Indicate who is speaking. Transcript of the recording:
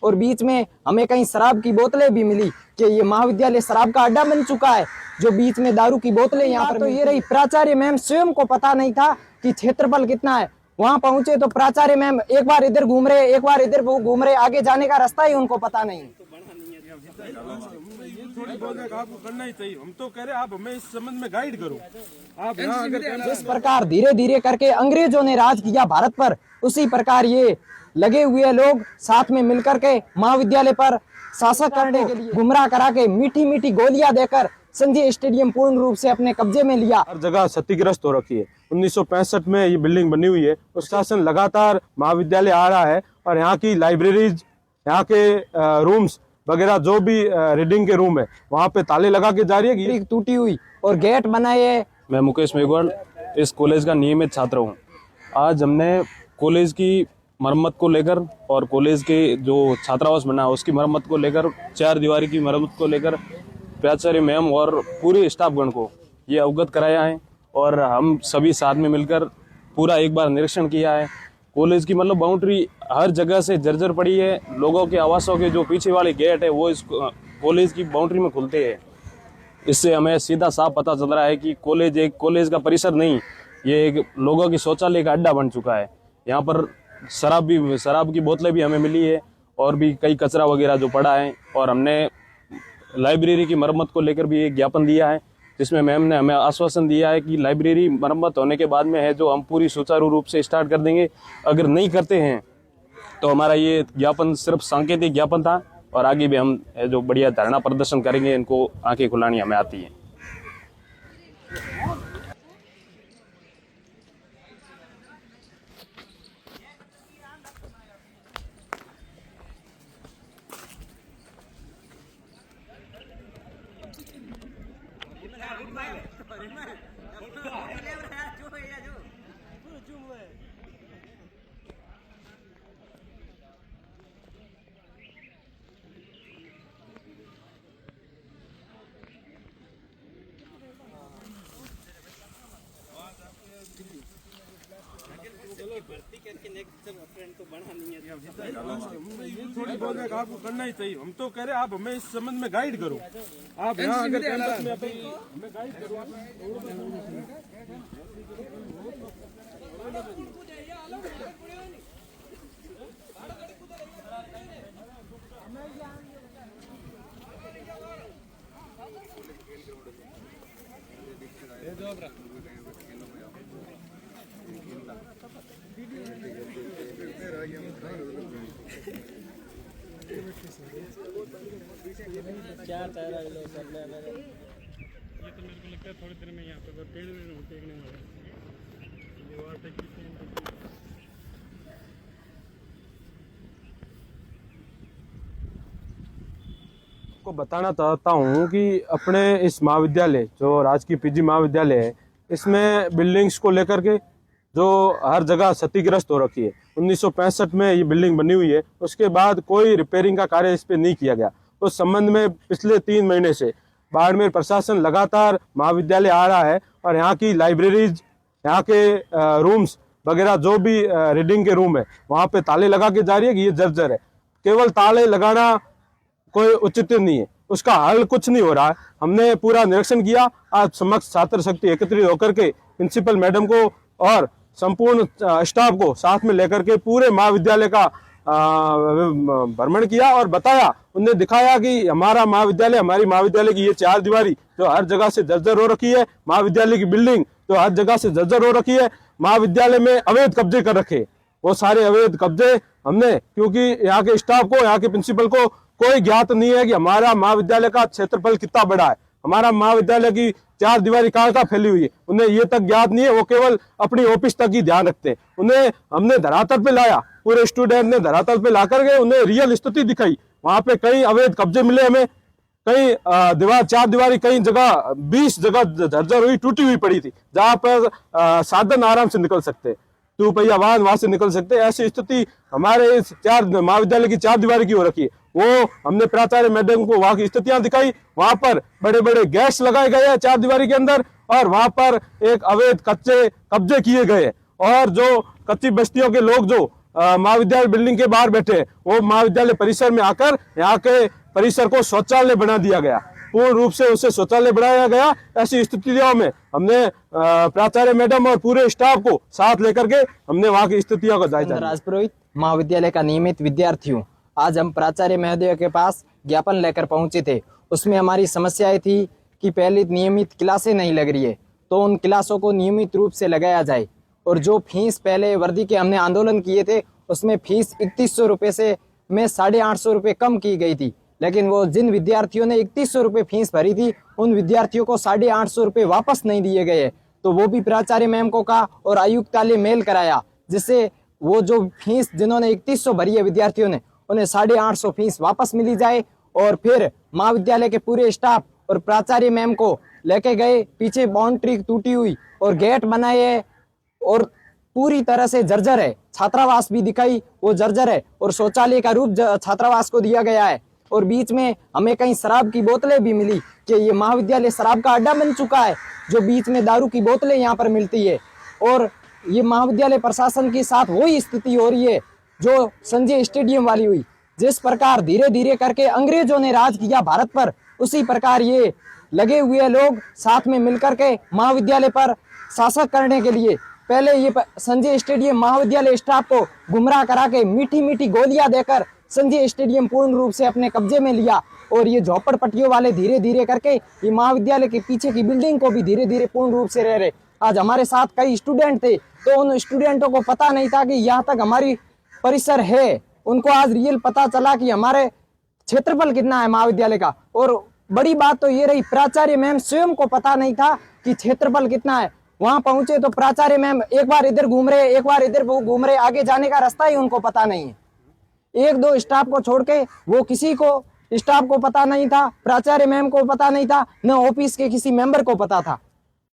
Speaker 1: और बीच में हमें कहीं शराब की बोतलें भी मिली कि ये महाविद्यालय शराब का अड्डा बन चुका है, जो बीच में दारू की बोतलें यहाँ पर। तो ये रही प्राचार्य मैम स्वयं को पता नहीं था कि क्षेत्रफल कितना है। वहां पहुंचे तो प्राचार्य मैम एक बार इधर घूम रहे, एक बार इधर घूम रहे, आगे जाने का रास्ता ही उनको पता नहीं।
Speaker 2: थोड़ी बोल रहे आपको करना ही चाहिए, हम तो कह रहे आप हमें इस संबंध में गाइड करो। आप यहाँ अगर
Speaker 1: जिस प्रकार धीरे धीरे करके अंग्रेजों ने राज किया भारत पर, उसी प्रकार ये लगे हुए लोग साथ में मिलकर के महाविद्यालय पर शासक करने के लिए गुमराह करा के मीठी मीठी गोलियां देकर संजय स्टेडियम पूर्ण रूप से अपने कब्जे में लिया।
Speaker 2: हर जगह क्षतिग्रस्त हो रखी है। 1965 में ये बिल्डिंग बनी हुई है और शासन लगातार महाविद्यालय आ रहा है और यहाँ की लाइब्रेरीज, यहाँ के रूम्स वगैरह जो भी रीडिंग के रूम है वहाँ पे ताले लगा के जा रही है।
Speaker 1: टूटी हुई और गेट बनाए।
Speaker 3: मैं मुकेश मेघवाल इस कॉलेज का नियमित छात्र हूँ। आज हमने कॉलेज की मरम्मत को लेकर और कॉलेज के जो छात्रावास बना उसकी मरम्मत को लेकर, 4 दीवारी की मरम्मत को लेकर प्राचार्य मैम और पूरे स्टाफगण को ये अवगत कराया है और हम सभी साथ में मिलकर पूरा एक बार निरीक्षण किया है। कॉलेज की मतलब बाउंड्री हर जगह से जर्जर पड़ी है। लोगों के आवासों के जो पीछे वाले गेट है वो इस कॉलेज की बाउंड्री में खुलते हैं। इससे हमें सीधा साफ पता चल रहा है कि कॉलेज एक कॉलेज का परिसर नहीं, ये एक लोगों की शौचालय का अड्डा बन चुका है। यहाँ पर शराब की बोतलें भी हमें मिली है और भी कई कचरा वगैरह जो पड़ा है। और हमने लाइब्रेरी की मरम्मत को लेकर भी एक ज्ञापन दिया है, जिसमें मैम ने हमें आश्वासन दिया है कि लाइब्रेरी मरम्मत होने के बाद में है जो हम पूरी सुचारू रूप से स्टार्ट कर देंगे। अगर नहीं करते हैं तो हमारा ये ज्ञापन सिर्फ सांकेतिक ज्ञापन था और आगे भी हम जो बढ़िया धरना प्रदर्शन करेंगे। इनको आंखें खुलानी हमें आती है।
Speaker 2: थोड़ी बोल रहे आपको करना ही चाहिए, हम तो कह रहे आप हमें इस संबंध में गाइड करो। आप यहाँ अगर कैंपस में हमें गाइड करो।
Speaker 4: चार टायर ये तो मेरे को लगता है थोड़ी देर में यहाँ पे पेड़ टेकने वाले दीवार टेक
Speaker 2: को बताना चाहता हूँ कि अपने इस महाविद्यालय जो राजकीय पीजी महाविद्यालय है, इसमें बिल्डिंग्स को लेकर के जो हर जगह क्षतिग्रस्त हो रखी है। 1965 में ये बिल्डिंग बनी हुई है, उसके बाद कोई रिपेयरिंग का कार्य इस पे नहीं किया गया। उस संबंध में पिछले 3 महीने से बाड़मेर प्रशासन लगातार महाविद्यालय आ रहा है और यहाँ की लाइब्रेरीज, यहाँ के रूम्स वगैरह जो भी रीडिंग के रूम है वहाँ पे ताले लगा के जा रही है कि ये जर्जर है। केवल ताले लगाना कोई उचित नहीं है, उसका हल कुछ नहीं हो रहा है। हमने पूरा निरीक्षण किया। आज समक्ष छात्र शक्ति एकत्रित होकर के प्रिंसिपल मैडम को और संपूर्ण स्टाफ को साथ में लेकर के पूरे महाविद्यालय का भ्रमण किया और बताया, उन्हें दिखाया कि हमारा महाविद्यालय, हमारी महाविद्यालय की ये 4 दीवारी जो हर जगह से जर्जर हो रखी है, महाविद्यालय की बिल्डिंग जो हर जगह से जर्जर हो रखी है, महाविद्यालय में अवैध कब्जे कर रखे। वो सारे अवैध कब्जे हमने, क्योंकि यहाँ के स्टाफ को, यहाँ के प्रिंसिपल को कोई ज्ञात नहीं है कि हमारा महाविद्यालय का क्षेत्रफल कितना बड़ा है, हमारा महाविद्यालय की 4 दीवारी कहाँ फैली हुई है, उन्हें ये तक ज्ञात नहीं है। वो केवल अपनी ऑफिस तक ही ध्यान रखते हैं। उन्हें हमने धरातल पे लाया, पूरे स्टूडेंट ने धरातल पे ला करके उन्हें रियल स्थिति दिखाई। वहां पे कई अवैध कब्जे मिले हमें, कई 4 दीवारी, कई जगह 20 जगह जर्जर हुई, टूटी हुई पड़ी थी, जहां पर साधन आराम से निकल सकते, 2 पहिया वाहन वहां से निकल सकते। ऐसी स्थिति हमारे इस महाविद्यालय की 4 दीवारी की हो रखी है। वो हमने प्राचार्य मैडम को वहां की स्थितियां दिखाई। वहां पर बड़े बड़े गैस लगाए गए हैं 4 दीवारी के अंदर और वहां पर एक अवैध कब्जे किए गए और जो कच्ची बस्तियों के लोग जो महाविद्यालय बिल्डिंग के बाहर बैठे हैं, वो महाविद्यालय परिसर में आकर यहाँ के परिसर को शौचालय बना दिया गया, पूर्ण रूप से उसे शौचालय बनाया गया। ऐसी स्थितियों में हमने प्राचार्य मैडम और पूरे स्टाफ को साथ लेकर के हमने वहाँ की स्थितियों का जायजा लिया।
Speaker 1: राजपुरोहित महाविद्यालय का नियमित विद्यार्थी हूँ। आज हम प्राचार्य महोदय के पास ज्ञापन लेकर पहुंचे थे। उसमें हमारी समस्याएं थी कि पहले नियमित क्लासें नहीं लग रही है, तो उन क्लासों को नियमित रूप से लगाया जाए। और जो फीस पहले वर्दी के हमने आंदोलन किए थे, उसमें फीस 3100 रुपये से में 850 रुपये कम की गई थी, लेकिन वो जिन विद्यार्थियों ने 3100 रुपये फीस भरी थी, उन विद्यार्थियों को 850 रुपये वापस नहीं दिए गए। तो वो भी प्राचार्य मैम को कहा और आयुक्तालय मेल कराया, जिससे वो जो फीस जिन्होंने 3100 भरी है विद्यार्थियों ने, उन्हें 850 फीस वापस मिली जाए। और फिर महाविद्यालय के पूरे स्टाफ और प्राचार्य मैम को लेके गए, पीछे बाउंड्री टूटी हुई और गेट बनाए और पूरी तरह से जर्जर है। छात्रावास भी दिखाई, वो जर्जर है और शौचालय का रूप छात्रावास को दिया गया है। और बीच में हमें कहीं शराब की बोतलें भी मिली कि ये महाविद्यालय शराब का अड्डा बन चुका है, जो बीच में दारू की बोतलें यहाँ पर मिलती है। और ये महाविद्यालय प्रशासन के साथ वही स्थिति हो रही है जो संजय स्टेडियम वाली हुई। जिस प्रकार धीरे धीरे करके अंग्रेजों ने राज किया भारत पर, उसी प्रकार ये लगे हुए लोग साथ में मिलकर के महाविद्यालय पर शासक करने के लिए पहले ये संजय स्टेडियम महाविद्यालय स्टाफ को गुमराह करा के मीठी मीठी गोलियां देकर संजय स्टेडियम पूर्ण रूप से अपने कब्जे में लिया। और ये झोपड़पट्टियों वाले धीरे धीरे करके ये महाविद्यालय के पीछे की बिल्डिंग को भी धीरे धीरे पूर्ण रूप से रह रहे। आज हमारे साथ कई स्टूडेंट थे, तो उन स्टूडेंटों को पता नहीं था कि यहाँ तक हमारी परिसर है। उनको आज रियल पता चला कि हमारे क्षेत्रफल कितना है महाविद्यालय का। और बड़ी बात तो ये रही, प्राचार्य मैम स्वयं को पता नहीं था कि क्षेत्रफल कितना है। वहां पहुंचे तो प्राचार्य मैम एक बार इधर घूम रहे, एक बार इधर घूम रहे, आगे जाने का रास्ता ही उनको पता नहीं है। एक दो स्टाफ को छोड़ के वो किसी को स्टाफ को पता नहीं था, प्राचार्य मैम को पता नहीं था, न ऑफिस के किसी मेंबर को पता था।